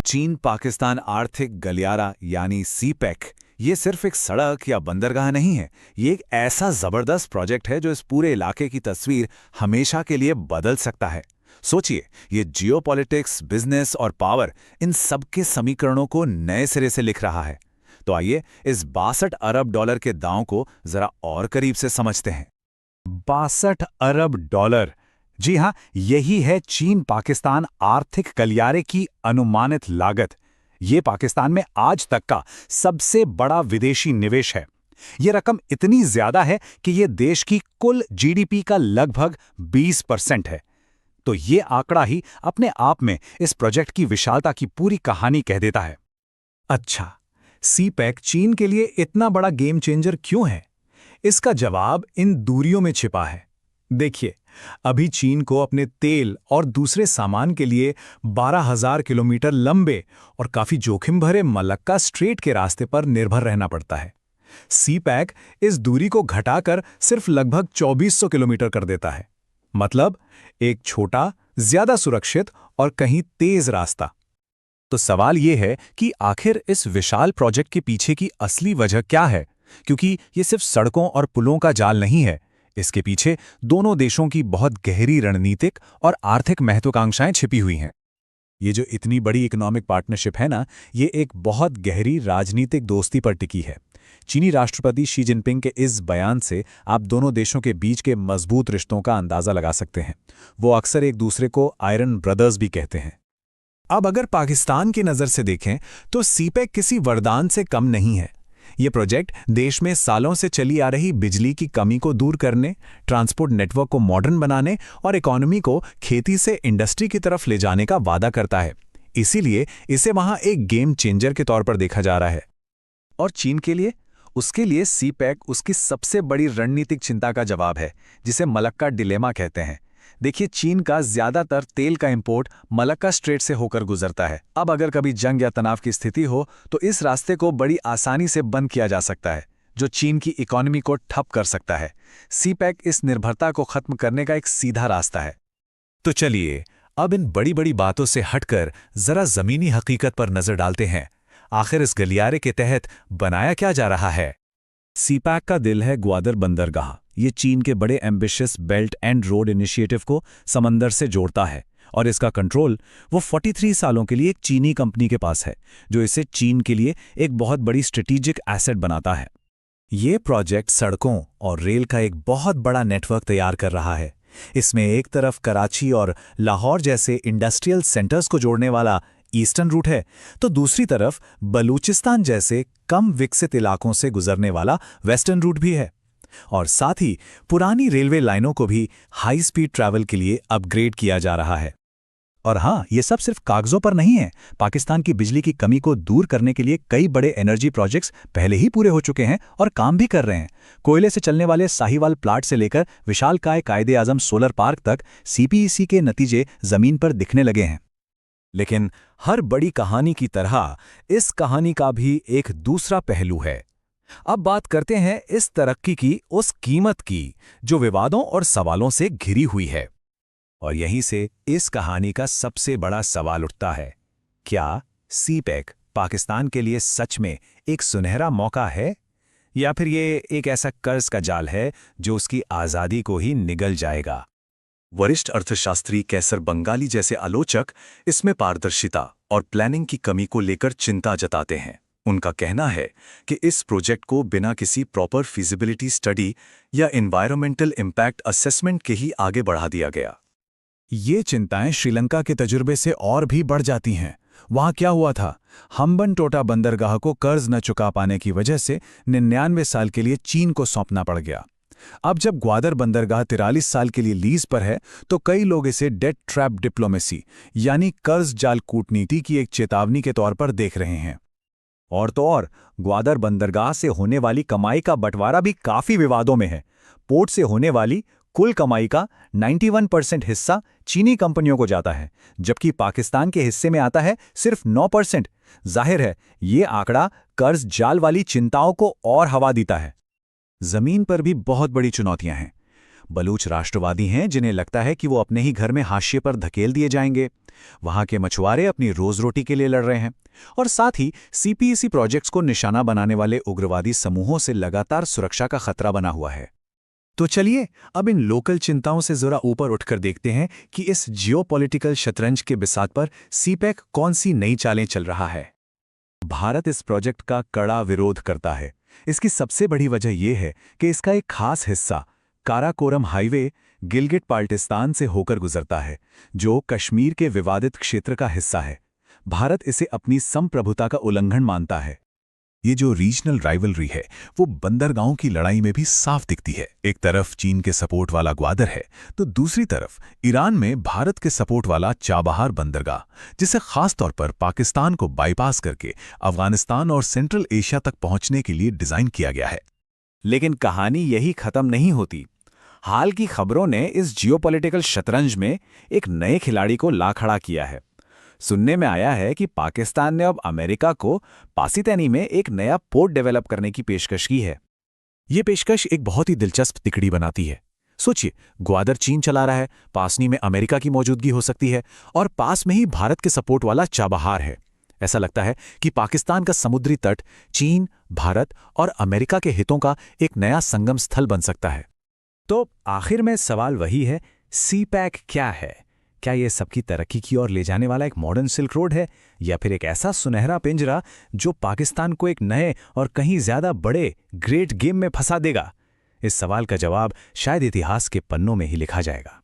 चीन पाकिस्तान आर्थिक गलियारा यानी सीपेक ये सिर्फ एक सड़क या बंदरगाह नहीं है। ये एक ऐसा जबरदस्त प्रोजेक्ट है जो इस पूरे इलाके की तस्वीर हमेशा के लिए बदल सकता है। सोचिए, ये जियोपॉलिटिक्स, बिजनेस और पावर, इन सब के समीकरणों को नए सिरे से लिख रहा है। तो आइए इस 62 अरब डॉलर के दांव को जरा और करीब से समझते हैं। 62 अरब डॉलर। जी हां, यही है चीन पाकिस्तान आर्थिक गलियारे की अनुमानित लागत। ये पाकिस्तान में आज तक का सबसे बड़ा विदेशी निवेश है। ये रकम इतनी ज्यादा है कि ये देश की कुल जीडीपी का लगभग 20% है। तो ये आंकड़ा ही अपने आप में इस प्रोजेक्ट की विशालता की पूरी कहानी कह देता है। अच्छा, सीपेक चीन के लिए इतना बड़ा गेम चेंजर क्यों है? इसका जवाब इन दूरियों में छिपा है। देखिए, अभी चीन को अपने तेल और दूसरे सामान के लिए 12,000 किलोमीटर लंबे और काफी जोखिम भरे मलक्का स्ट्रेट के रास्ते पर निर्भर रहना पड़ता है। सीपैक इस दूरी को घटाकर सिर्फ लगभग 2400 किलोमीटर कर देता है। मतलब एक छोटा, ज्यादा सुरक्षित और कहीं तेज रास्ता। तो सवाल यह है कि आखिर इस विशाल प्रोजेक्ट के पीछे की असली वजह क्या है? क्योंकि ये सिर्फ सड़कों और पुलों का जाल नहीं है। इसके पीछे दोनों देशों की बहुत गहरी रणनीतिक और आर्थिक महत्वाकांक्षाएं छिपी हुई हैं। ये जो इतनी बड़ी इकोनॉमिक पार्टनरशिप है ना, ये एक बहुत गहरी राजनीतिक दोस्ती पर टिकी है। चीनी राष्ट्रपति शी जिनपिंग के इस बयान से आप दोनों देशों के बीच के मजबूत रिश्तों का अंदाजा लगा सकते हैं। वो अक्सर एक दूसरे को आयरन ब्रदर्स भी कहते हैं। अब अगर पाकिस्तान की नज़र से देखें तो सीपेक किसी वरदान से कम नहीं है। ये प्रोजेक्ट देश में सालों से चली आ रही बिजली की कमी को दूर करने, ट्रांसपोर्ट नेटवर्क को मॉडर्न बनाने और इकोनॉमी को खेती से इंडस्ट्री की तरफ ले जाने का वादा करता है। इसीलिए इसे वहां एक गेम चेंजर के तौर पर देखा जा रहा है। और चीन के लिए? उसके लिए सीपेक उसकी सबसे बड़ी रणनीतिक चिंता का जवाब है, जिसे मलक्का डिलेमा कहते हैं। देखिए, चीन का ज्यादातर तेल का इंपोर्ट मलक्का स्ट्रेट से होकर गुजरता है। अब अगर कभी जंग या तनाव की स्थिति हो तो इस रास्ते को बड़ी आसानी से बंद किया जा सकता है, जो चीन की इकोनॉमी को ठप कर सकता है। सीपेक इस निर्भरता को खत्म करने का एक सीधा रास्ता है। तो चलिए, अब इन बड़ी बड़ी बातों से हटकर जरा जमीनी हकीकत पर नजर डालते हैं। आखिर इस गलियारे के तहत बनाया क्या जा रहा है? सीपेक का दिल है ग्वादर बंदरगाह। ये चीन के बड़े ambitious belt and road initiative को समंदर से जोड़ता है और इसका कंट्रोल वो 43 सालों के लिए एक चीनी कंपनी के पास है, जो इसे चीन के लिए एक बहुत बड़ी स्ट्रेटेजिक एसेट बनाता है। ये प्रोजेक्ट सड़कों और रेल का एक बहुत बड़ा नेटवर्क तैयार कर रहा है। इसमें एक तरफ कराची और लाहौर जैसे इंडस्ट्रियल सेंटर्स को जोड़ने वाला ईस्टर्न रूट है, तो दूसरी तरफ बलूचिस्तान जैसे कम विकसित इलाकों से गुजरने वाला वेस्टर्न रूट भी है। और साथ ही पुरानी रेलवे लाइनों को भी हाई स्पीड ट्रैवल के लिए अपग्रेड किया जा रहा है। और हाँ, ये सब सिर्फ कागजों पर नहीं है। पाकिस्तान की बिजली की कमी को दूर करने के लिए कई बड़े एनर्जी प्रोजेक्ट्स पहले ही पूरे हो चुके हैं और काम भी कर रहे हैं। कोयले से चलने वाले साहिवाल प्लांट से लेकर विशालकाय कायदे आजम सोलर पार्क तक सीपीईसी के नतीजे जमीन पर दिखने लगे हैं। लेकिन हर बड़ी कहानी की तरह इस कहानी का भी एक दूसरा पहलू है। अब बात करते हैं इस तरक्की की उस कीमत की जो विवादों और सवालों से घिरी हुई है। और यहीं से इस कहानी का सबसे बड़ा सवाल उठता है, क्या सीपेक पाकिस्तान के लिए सच में एक सुनहरा मौका है, या फिर ये एक ऐसा कर्ज का जाल है जो उसकी आज़ादी को ही निगल जाएगा? वरिष्ठ अर्थशास्त्री कैसर बंगाली जैसे आलोचक इसमें पारदर्शिता और प्लानिंग की कमी को लेकर चिंता जताते हैं। उनका कहना है कि इस प्रोजेक्ट को बिना किसी प्रॉपर फिजिबिलिटी स्टडी या एनवायरमेंटल इम्पैक्ट असेसमेंट के ही आगे बढ़ा दिया गया। ये चिंताएं श्रीलंका के तजुर्बे से और भी बढ़ जाती हैं। वहां क्या हुआ था? हम्बनटोटा बंदरगाह को कर्ज न चुका पाने की वजह से 99 साल के लिए चीन को सौंपना पड़ गया। अब जब ग्वादर बंदरगाह 43 साल के लिए लीज पर है, तो कई लोग इसे डेट ट्रैप डिप्लोमेसी यानी कर्ज जाल कूटनीति की एक चेतावनी के तौर पर देख रहे हैं। और तो और, ग्वादर बंदरगाह से होने वाली कमाई का बंटवारा भी काफी विवादों में है। पोर्ट से होने वाली कुल कमाई का 91% हिस्सा चीनी कंपनियों को जाता है, जबकि पाकिस्तान के हिस्से में आता है सिर्फ 9%। जाहिर है, ये आंकड़ा कर्ज जाल वाली चिंताओं को और हवा देता है। जमीन पर भी बहुत बड़ी चुनौतियां हैं। बलूच राष्ट्रवादी हैं जिन्हें लगता है कि वो अपने ही घर में हाशिए पर धकेल दिए जाएंगे। वहां के मछुआरे अपनी रोज रोटी के लिए लड़ रहे हैं। और साथ ही सीपीईसी प्रोजेक्ट्स को निशाना बनाने वाले उग्रवादी समूहों से लगातार सुरक्षा का खतरा बना हुआ है। तो चलिए अब इन लोकल चिंताओं से जरा ऊपर उठकर देखते हैं कि इस जियोपॉलिटिकल शतरंज के बिसात पर सीपैक कौन सी नई चालें चल रहा है। भारत इस प्रोजेक्ट का कड़ा विरोध करता है। इसकी सबसे बड़ी वजह यह है कि इसका एक खास हिस्सा काराकोरम हाईवे गिलगिट बाल्टिस्तान से होकर गुजरता है, जो कश्मीर के विवादित क्षेत्र का हिस्सा है। भारत इसे अपनी संप्रभुता का उल्लंघन मानता है। ये जो रीजनल राइवलरी है वो बंदरगाहों की लड़ाई में भी साफ दिखती है। एक तरफ चीन के सपोर्ट वाला ग्वादर है तो दूसरी तरफ ईरान में भारत के सपोर्ट वाला चाबहार बंदरगाह, जिसे खास तौर पर पाकिस्तान को बाईपास करके अफगानिस्तान और सेंट्रल एशिया तक पहुंचने के लिए डिजाइन किया गया है। लेकिन कहानी यही खत्म नहीं होती। हाल की खबरों ने इस जियोपॉलिटिकल शतरंज में एक नए खिलाड़ी को ला खड़ा किया है। सुनने में आया है कि पाकिस्तान ने अब अमेरिका को पासीतैनी में एक नया पोर्ट डेवलप करने की पेशकश की है। ये पेशकश एक बहुत ही दिलचस्प तिकड़ी बनाती है। सोचिए, ग्वादर चीन चला रहा है, पासनी में अमेरिका की मौजूदगी हो सकती है और पास में ही भारत के सपोर्ट वाला चाबहार है। ऐसा लगता है कि पाकिस्तान का समुद्री तट चीन, भारत और अमेरिका के हितों का एक नया संगम स्थल बन सकता है। तो आखिर में सवाल वही है, सीपैक क्या है? क्या ये सबकी तरक्की की ओर ले जाने वाला एक मॉडर्न सिल्क रोड है, या फिर एक ऐसा सुनहरा पिंजरा जो पाकिस्तान को एक नए और कहीं ज्यादा बड़े ग्रेट गेम में फंसा देगा? इस सवाल का जवाब शायद इतिहास के पन्नों में ही लिखा जाएगा।